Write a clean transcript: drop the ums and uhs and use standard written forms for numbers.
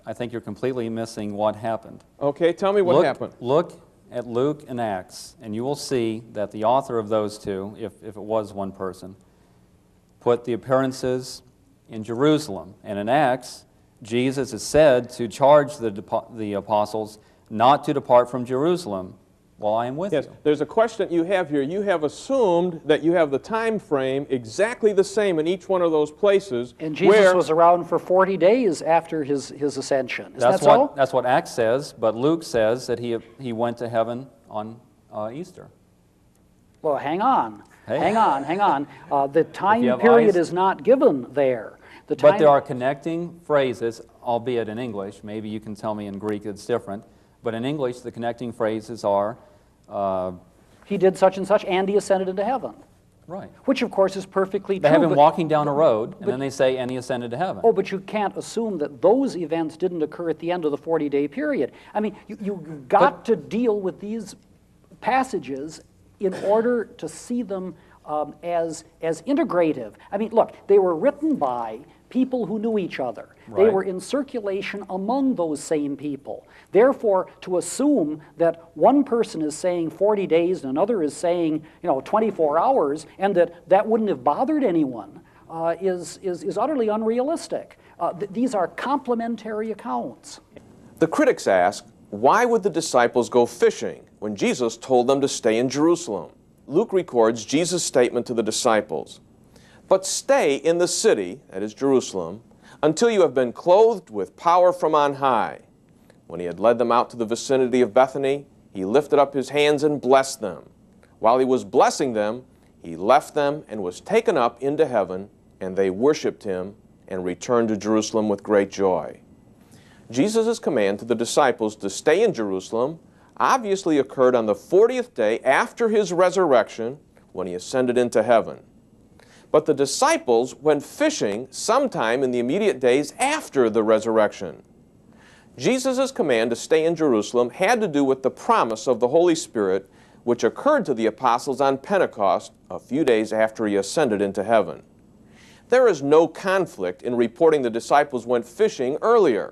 I think you're completely missing what happened. Okay, tell me what happened. Look at Luke and Acts, and you will see that the author of those two, if it was one person, put the appearances in Jerusalem. And in Acts, Jesus is said to charge the apostles not to depart from Jerusalem while I am with you. There's a question you have here. You have assumed that you have the time frame exactly the same in each one of those places. And Jesus was around for 40 days after his ascension. Is that so? That's what Acts says, but Luke says that he went to heaven on Easter. Well, hang on. Hey. Hang on. The time period is not given there. But there are connecting phrases, albeit in English. Maybe you can tell me in Greek it's different. But in English, the connecting phrases are... he did such and such, and he ascended into heaven. Right. Which, of course, is perfectly true. They have him walking down a road, and then they say, and he ascended to heaven. Oh, but you can't assume that those events didn't occur at the end of the 40-day period. I mean, you've got to deal with these passages in order to see them as integrative. I mean, look, they were written by people who knew each other. Right. They were in circulation among those same people. Therefore, to assume that one person is saying 40 days and another is saying, 24 hours, and that wouldn't have bothered anyone is utterly unrealistic. These are complementary accounts. The critics ask, why would the disciples go fishing when Jesus told them to stay in Jerusalem? Luke records Jesus' statement to the disciples, "But stay in the city," that is Jerusalem, "until you have been clothed with power from on high." When he had led them out to the vicinity of Bethany, he lifted up his hands and blessed them. While he was blessing them, he left them and was taken up into heaven, and they worshipped him and returned to Jerusalem with great joy. Jesus' command to the disciples to stay in Jerusalem obviously occurred on the 40th day after his resurrection, when he ascended into heaven. But the disciples went fishing sometime in the immediate days after the resurrection. Jesus' command to stay in Jerusalem had to do with the promise of the Holy Spirit, which occurred to the apostles on Pentecost a few days after he ascended into heaven. There is no conflict in reporting the disciples went fishing earlier.